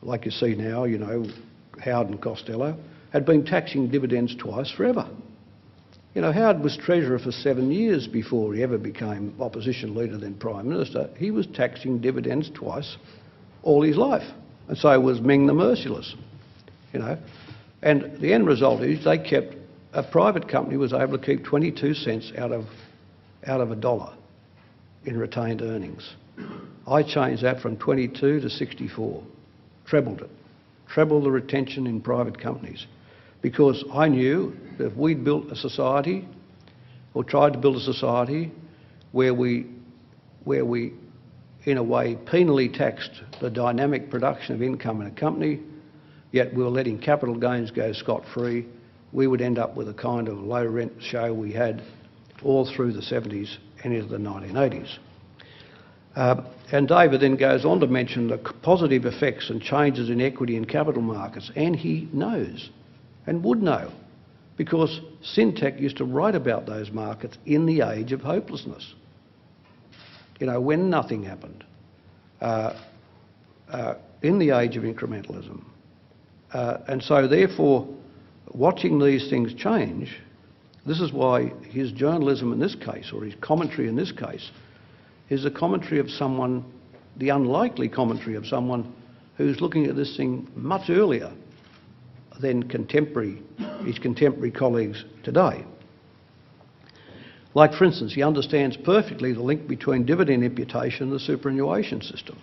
like you see now, you know, Howard and Costello, had been taxing dividends twice forever. You know, Howard was Treasurer for 7 years before he ever became opposition leader, then Prime Minister. He was taxing dividends twice all his life. And so was Ming the Merciless, you know. And the end result is they kept, a private company was able to keep 22 cents out of $1 in retained earnings. I changed that from 22 to 64, trebled it, trebled the retention in private companies, because I knew that if we'd built a society, or tried to build a society, where we in a way penally taxed the dynamic production of income in a company, yet we were letting capital gains go scot-free, we would end up with a kind of low rent show we had all through the 70s and into the 1980s. And David then goes on to mention the positive effects and changes in equity and capital markets, and he knows and would know, because Syntec used to write about those markets in the age of hopelessness, you know, when nothing happened, in the age of incrementalism. And so therefore, watching these things change, this is why his journalism in this case, or his commentary in this case, is a commentary of someone, the unlikely commentary of someone who's looking at this thing much earlier than his contemporary colleagues today. Like, for instance, he understands perfectly the link between dividend imputation and the superannuation system.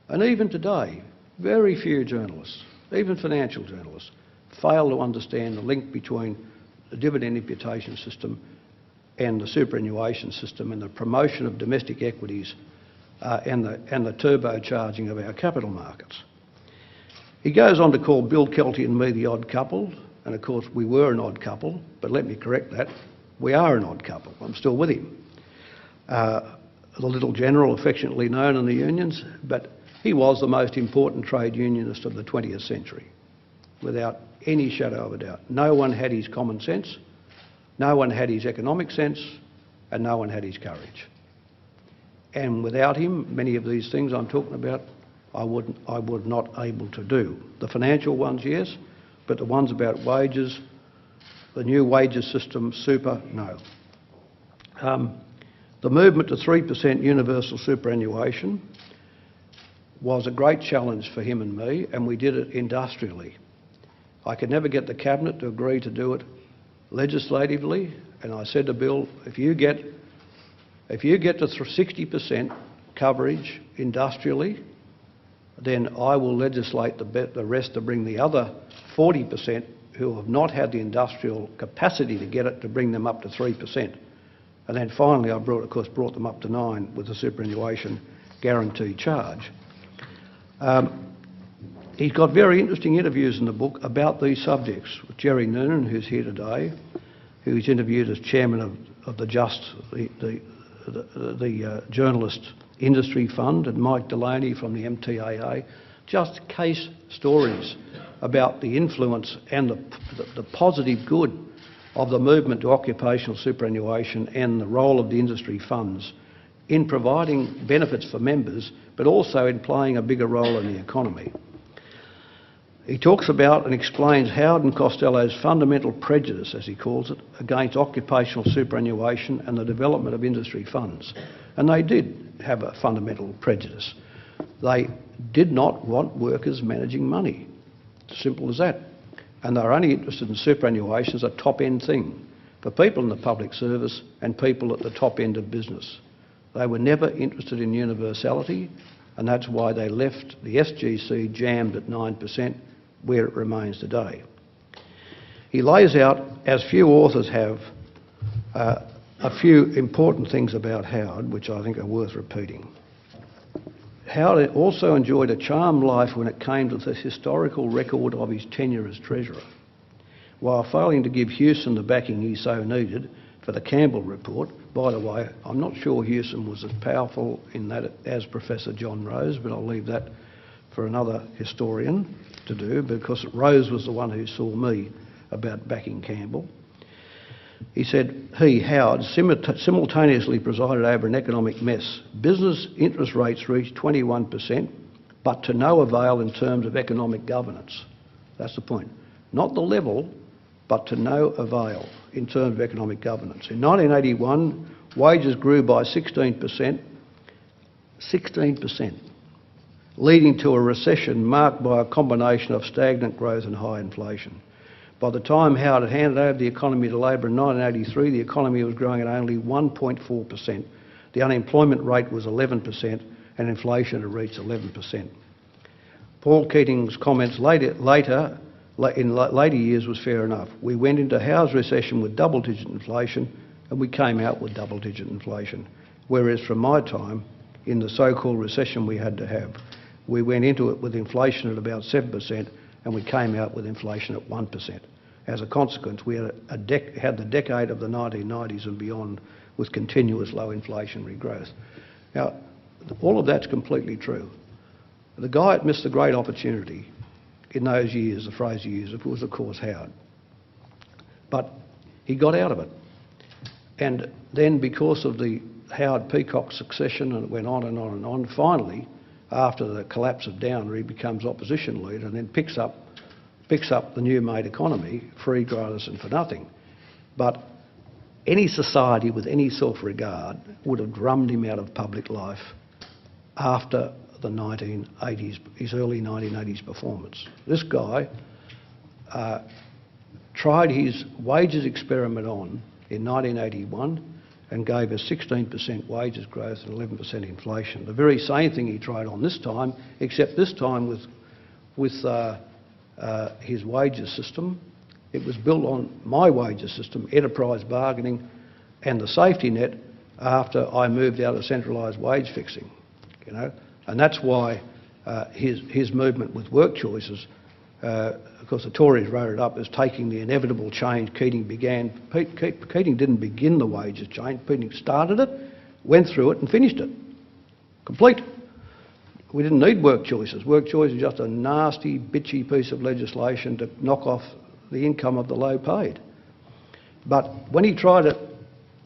And even today, very few journalists, even financial journalists, fail to understand the link between the dividend imputation system and the superannuation system and the promotion of domestic equities and the turbocharging of our capital markets. He goes on to call Bill Kelty and me the odd couple, and of course we were an odd couple, but let me correct that. We are an odd couple. I'm still with him. The little general, affectionately known in the unions, but he was the most important trade unionist of the 20th century, without any shadow of a doubt. No one had his common sense, no one had his economic sense, and no one had his courage. And without him, many of these things I'm talking about, I would not able to do. The financial ones, yes, but the ones about wages, the new wages system, super, no. The movement to 3% universal superannuation was a great challenge for him and me, and we did it industrially. I could never get the Cabinet to agree to do it legislatively, and I said to Bill, if you get to 60% coverage industrially, then I will legislate the rest to bring the other 40% who have not had the industrial capacity to get it, to bring them up to 3%. And then finally I brought them up to 9% with the superannuation guarantee charge. He's got very interesting interviews in the book about these subjects with Jerry Noonan, who's here today, who he's interviewed as chairman of the Journalist Industry Fund, and Mike Delaney from the MTAA, just case stories about the influence and the positive good of the movement to occupational superannuation and the role of the industry funds in providing benefits for members, but also in playing a bigger role in the economy. He talks about and explains Howard and Costello's fundamental prejudice, as he calls it, against occupational superannuation and the development of industry funds. And they did have a fundamental prejudice. They did not want workers managing money. Simple as that. And they were only interested in superannuation as a top-end thing for people in the public service and people at the top end of business. They were never interested in universality, and that's why they left the SGC jammed at 9%, where it remains today. He lays out, as few authors have, a few important things about Howard, which I think are worth repeating. Howard also enjoyed a charmed life when it came to the historical record of his tenure as Treasurer, while failing to give Hewson the backing he so needed for the Campbell report. By the way, I'm not sure Hewson was as powerful in that as Professor John Rose, but I'll leave that for another historian to do, because Rose was the one who saw me about backing Campbell. He said, Howard, simultaneously presided over an economic mess. Business interest rates reached 21%, but to no avail in terms of economic governance. That's the point. Not the level, but to no avail in terms of economic governance. In 1981, wages grew by 16%, leading to a recession marked by a combination of stagnant growth and high inflation. By the time Howard had handed over the economy to Labor in 1983, the economy was growing at only 1.4%. The unemployment rate was 11% and inflation had reached 11%. Paul Keating's comments in later years was fair enough. We went into Howard's recession with double-digit inflation and we came out with double-digit inflation. Whereas from my time, in the so-called recession we had to have, we went into it with inflation at about 7% and we came out with inflation at 1%. As a consequence, we had the decade of the 1990s and beyond with continuous low inflationary growth. Now, all of that's completely true. The guy that missed the great opportunity in those years, the phrase he used, was of course Howard. But he got out of it. And then because of the Howard-Peacock succession, and it went on and on and on, finally, after the collapse of Downer, he becomes opposition leader and then picks up the new made economy, free, gratis and for nothing. But any society with any self-regard would have drummed him out of public life after the 1980s, his early 1980s performance. This guy tried his wages experiment on in 1981 and gave us 16% wages growth and 11% inflation. The very same thing he tried on this time, except this time with his wages system. It was built on my wages system, enterprise bargaining and the safety net after I moved out of centralised wage fixing, you know. And that's why his movement with work choices, of course the Tories wrote it up as taking the inevitable change Keating began. Keating didn't begin the wages change, Keating started it, went through it and finished it. Complete. We didn't need work choices. Work choices is just a nasty, bitchy piece of legislation to knock off the income of the low paid. But when he tried it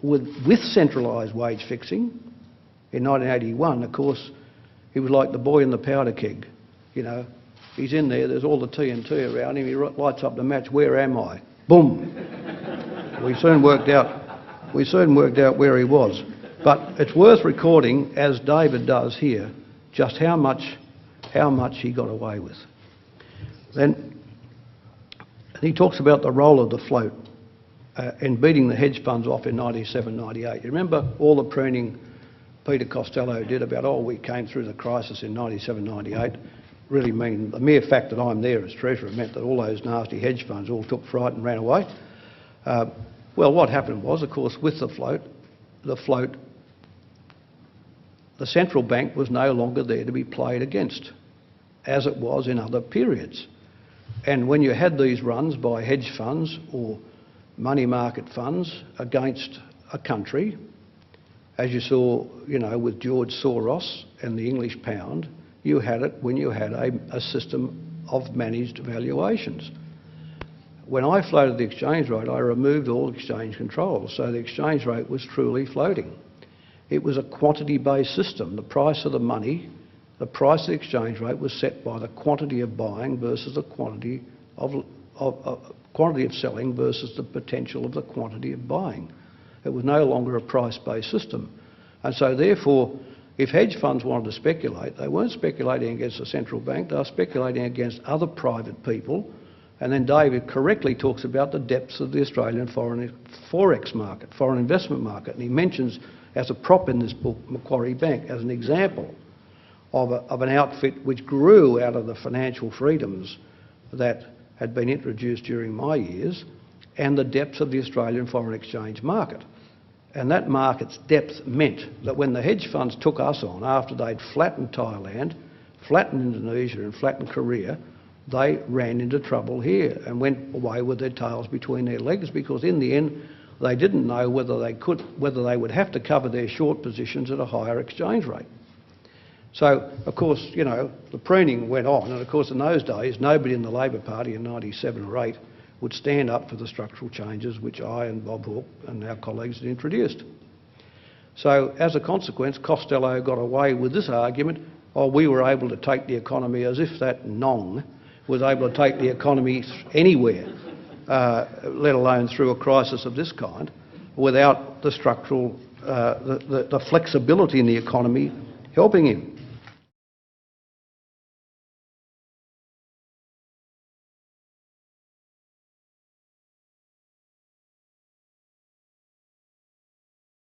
with centralised wage fixing in 1981, of course, he was like the boy in the powder keg. You know, he's in there, there's all the TNT around him, he lights up the match, where am I? Boom! We soon worked out where he was. But it's worth recording, as David does here, just how much he got away with. Then he talks about the role of the float in beating the hedge funds off in 97, 98. You remember all the pruning Peter Costello did about, oh, we came through the crisis in 97, 98. Really mean the mere fact that I'm there as Treasurer meant that all those nasty hedge funds all took fright and ran away. Well, what happened was, of course, with the float, the central bank was no longer there to be played against, as it was in other periods. And when you had these runs by hedge funds or money market funds against a country, as you saw, you know, with George Soros and the English pound, you had it when you had a system of managed valuations. When I floated the exchange rate, I removed all exchange controls, so the exchange rate was truly floating. It was a quantity-based system. The price of the money, the price of the exchange rate was set by the quantity of buying versus the quantity of selling versus the potential of the quantity of buying. It was no longer a price-based system. And so therefore, if hedge funds wanted to speculate, they weren't speculating against the central bank, they were speculating against other private people. And then David correctly talks about the depths of the Australian foreign forex market, foreign investment market. And he mentions as a prop in this book, Macquarie Bank, as an example of an outfit which grew out of the financial freedoms that had been introduced during my years and the depths of the Australian foreign exchange market. And that market's depth meant that when the hedge funds took us on, after they'd flattened Thailand, flattened Indonesia and flattened Korea, they ran into trouble here and went away with their tails between their legs, because in the end they didn't know whether they would have to cover their short positions at a higher exchange rate. So, of course, you know, the pruning went on, and of course in those days nobody in the Labor Party in 97 or 8 would stand up for the structural changes which I and Bob Hawke and our colleagues had introduced. So, as a consequence, Costello got away with this argument oh, we were able to take the economy, as if that nong was able to take the economy anywhere, let alone through a crisis of this kind, without the structural, the flexibility in the economy helping him.